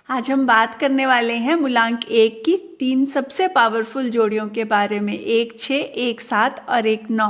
आज हम बात करने वाले हैं मूलांक 1 की 3 सबसे पावरफुल जोड़ियों के बारे में, 1 6, 1 7 और 1 9।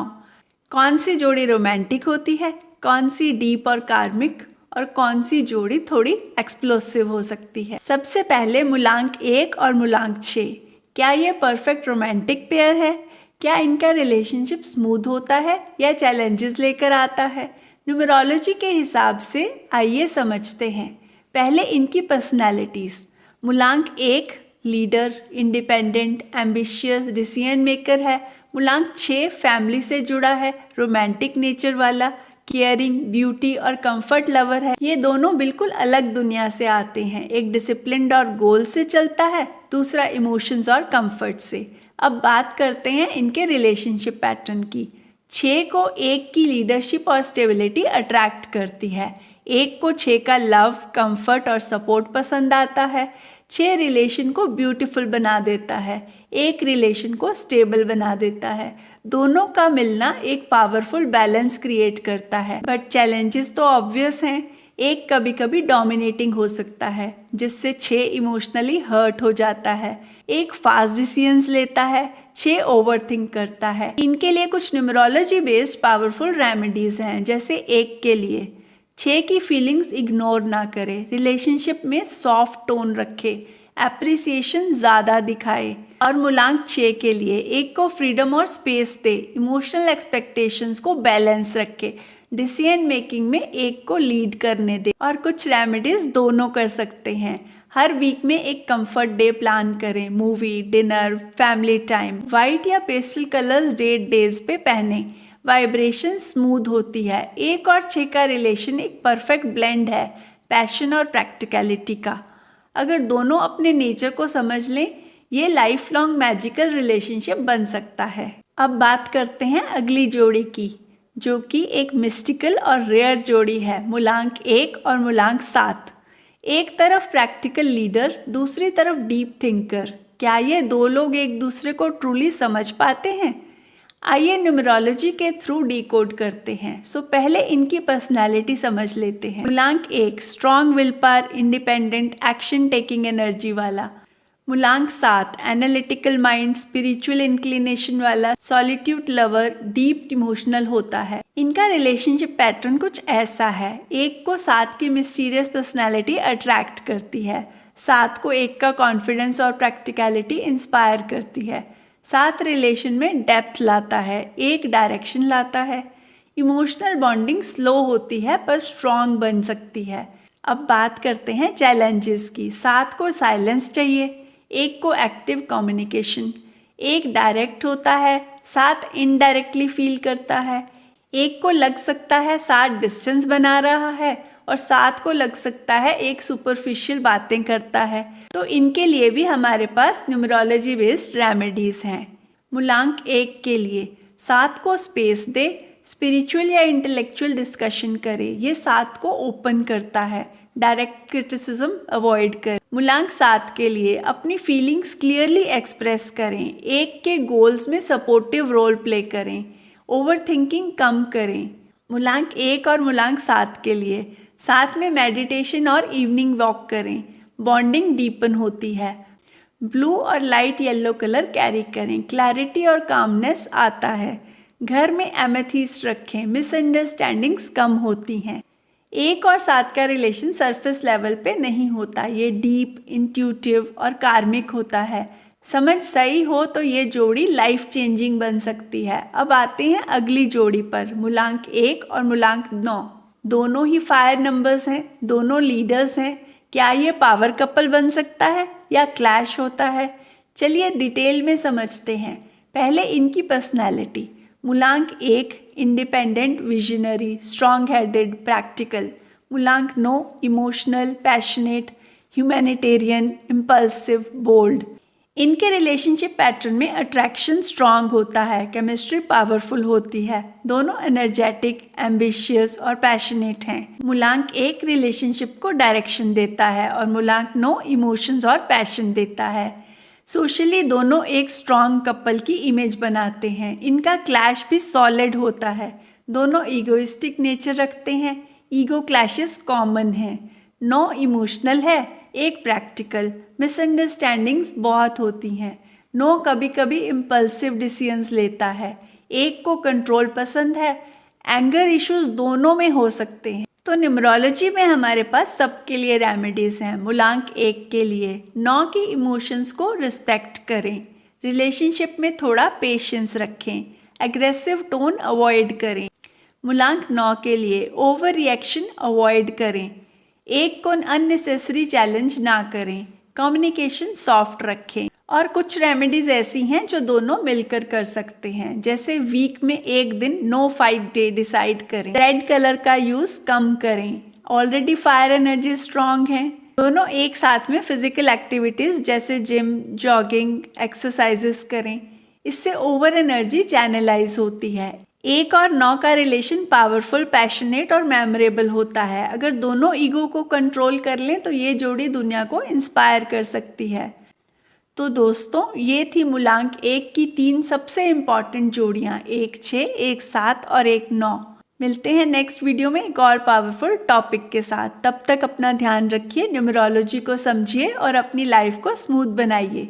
कौन सी जोड़ी रोमांटिक होती है, कौन सी डीप और कार्मिक, और कौन सी जोड़ी थोड़ी एक्सप्लोसिव हो सकती है। सबसे पहले मूलांक 1 और मूलांक 6, क्या ये परफेक्ट रोमांटिक पेयर है? क्या इनका रिलेशनशिप स्मूथ होता है या चैलेंजेस लेकर आता है? न्यूमरोलॉजी के हिसाब से आइए समझते हैं। पहले इनकी पर्सनैलिटीज़। मूलांक 1 leader, independent, ambitious, decision maker है। मूलांक 6 फैमिली से जुड़ा है, रोमांटिक नेचर वाला, केयरिंग, ब्यूटी और कंफर्ट लवर है। ये दोनों बिल्कुल अलग दुनिया से आते हैं, एक डिसिप्लिन्ड और गोल से चलता है, दूसरा इमोशंस और कंफर्ट से। अब बात करते हैं इनके रिलेशनशिप पैटर्न की। 6 को 1 की लीडरशिप और स्टेबिलिटी अट्रैक्ट करती है। 1 को 6 का लव, कंफर्ट और सपोर्ट पसंद आता है। 6 रिलेशन को ब्यूटीफुल बना देता है, 1 रिलेशन को स्टेबल बना देता है। दोनों का मिलना एक पावरफुल बैलेंस क्रिएट करता है। बट चैलेंजेस तो ऑब्वियस हैं। 1 कभी कभी डोमिनेटिंग हो सकता है, जिससे 6 इमोशनली हर्ट हो जाता है। 1 फास्ट डिसीजंस लेता है, 6 ओवरथिंक करता है। इनके लिए कुछ न्यूमरोलॉजी बेस्ड पावरफुल रेमेडीज हैं, जैसे 1 के लिए 6 की फीलिंग्स इग्नोर ना करे, रिलेशनशिप में सॉफ्ट टोन रखे, एप्रिसिएशन ज़्यादा दिखाए। और मूलांक 6 के लिए 1 को फ्रीडम और स्पेस दे, इमोशनल एक्सपेक्टेशंस को बैलेंस रखे, डिसीजन मेकिंग में 1 को लीड करने दे। और कुछ रेमेडीज दोनों कर सकते हैं। हर वीक में एक कंफर्ट डे प्लान करें, movie, dinner, family time. White या पेस्टल कलर्स डेट डेज पे पहने, वाइब्रेशन स्मूथ होती है। 1 और 6 का रिलेशन एक परफेक्ट ब्लेंड है, पैशन और प्रैक्टिकलिटी का। अगर दोनों अपने नेचर को समझ लें, ये लाइफ लॉन्ग मैजिकल रिलेशनशिप बन सकता है। अब बात करते हैं अगली जोड़ी की, जो कि एक मिस्टिकल और रेयर जोड़ी है, मूलांक 1 और मूलांक 7। एक तरफ प्रैक्टिकल लीडर, दूसरी तरफ डीप थिंकर। क्या ये दो लोग एक दूसरे को ट्रूली समझ पाते हैं? आइए न्यूमरोलॉजी के थ्रू डिकोड करते हैं। पहले इनकी पर्सनालिटी समझ लेते हैं। मूलांक 1 strong will power, independent, action taking energy वाला। मूलांक 7 एनालिटिकल माइंड, स्पिरिचुअल इंक्लिनेशन वाला, सॉलिट्यूड लवर, डीप इमोशनल होता है। इनका रिलेशनशिप पैटर्न कुछ ऐसा है। 1 को 7 की मिस्टीरियस पर्सनैलिटी अट्रैक्ट करती है, 7 को 1 का कॉन्फिडेंस और प्रैक्टिकलिटी इंस्पायर करती है। 7 रिलेशन में डेप्थ लाता है, 1 डायरेक्शन लाता है। इमोशनल बॉन्डिंग स्लो होती है पर स्ट्रॉन्ग बन सकती है। अब बात करते हैं चैलेंजेस की। 7 को साइलेंस चाहिए, 1 को एक्टिव कम्युनिकेशन। 1 डायरेक्ट होता है, 7 इनडायरेक्टली फील करता है। 1 को लग सकता है 7 डिस्टेंस बना रहा है, और 7 को लग सकता है 1 सुपरफिशियल बातें करता है। तो इनके लिए भी हमारे पास न्यूमरोलॉजी बेस्ड रेमेडीज हैं। मूलांक 1 के लिए 7 को स्पेस दे, स्पिरिचुअल या इंटेलेक्चुअल डिस्कशन करे, ये 7 को ओपन करता है, डायरेक्ट क्रिटिसिज्म अवॉइड करें। मूलांक 7 के लिए अपनी फीलिंग्स क्लियरली एक्सप्रेस करें, 1 के गोल्स में सपोर्टिव रोल प्ले करें, ओवरथिंकिंग कम करें। मूलांक 1 और मूलांक 7 के लिए साथ में मेडिटेशन और इवनिंग वॉक करें, बॉन्डिंग डीपन होती है। ब्लू और लाइट येलो कलर कैरी करें, क्लैरिटी और कामनेस आता है। घर में एमेथीस्ट रखें, मिसअंडरस्टैंडिंग्स कम होती हैं। 1 और 7 का रिलेशन सरफेस लेवल पे नहीं होता, ये डीप, इंट्यूटिव और कार्मिक होता है। समझ सही हो तो ये जोड़ी लाइफ चेंजिंग बन सकती है। अब आते हैं अगली जोड़ी पर, मूलांक 1 और मूलांक 9। दोनों ही फायर नंबर्स हैं, दोनों लीडर्स हैं। क्या ये पावर कपल बन सकता है या क्लैश होता है? चलिए डिटेल में समझते हैं। पहले इनकी पर्सनैलिटी। मूलांक 1 independent, visionary, strong headed, practical. मूलांक 9 emotional, passionate, humanitarian, impulsive, bold. इनके रिलेशनशिप पैटर्न में अट्रैक्शन स्ट्रांग होता है, केमिस्ट्री पावरफुल होती है, दोनों एनर्जेटिक, एम्बिशियस और पैशनेट हैं। मूलांक 1 रिलेशनशिप को डायरेक्शन देता है और मूलांक 9 इमोशंस और पैशन देता है। सोशली दोनों एक स्ट्रांग कपल की इमेज बनाते हैं। इनका क्लैश भी सॉलिड होता है, दोनों ईगोइस्टिक नेचर रखते हैं, ईगो क्लैशेस कॉमन हैं। 9 इमोशनल है, एक प्रैक्टिकल। मिसअंडरस्टैंडिंग्स बहुत होती हैं। 9 कभी कभी इम्पल्सिव डिसीजंस लेता है। 1 को कंट्रोल पसंद है। एंगर इश्यूज दोनों में हो सकते हैं। तो न्यूमरोलॉजी में हमारे पास सबके लिए रेमेडीज हैं। मूलांक 1 के लिए 9 की इमोशंस को रिस्पेक्ट करें। रिलेशनशिप में थोड़ा पेशेंस रखें। एग्रेसिव टोन अवॉइड करें। मूलांक 9 के लिए ओवर रिएक्शन अवॉइड करें। 1 को अननेसेसरी चैलेंज ना करें। कम्युनिकेशन सॉफ्ट रखें। और कुछ रेमेडीज ऐसी हैं जो दोनों मिलकर कर सकते हैं, जैसे वीक में एक दिन नो फाइट डे डिसाइड करें। रेड कलर का यूज कम करें। ऑलरेडी फायर एनर्जी स्ट्रांग है। दोनों एक साथ में फिजिकल एक्टिविटीज जैसे जिम, जॉगिंग, एक्सरसाइजेस करें। इससे ओवर एनर्जी चैनलाइज होती है। 1 और 9 का रिलेशन पावरफुल, पैशनेट और मेमोरेबल होता है। अगर दोनों ईगो को कंट्रोल कर लें तो ये जोड़ी दुनिया को इंस्पायर कर सकती है। तो दोस्तों, ये थी मूलांक 1 की 3 सबसे इम्पॉर्टेंट जोड़ियाँ, 1 6, 1 7 और 1 9। मिलते हैं नेक्स्ट वीडियो में एक और पावरफुल टॉपिक के साथ। तब तक अपना ध्यान रखिए, न्यूमरोलॉजी को समझिए और अपनी लाइफ को स्मूथ बनाइए।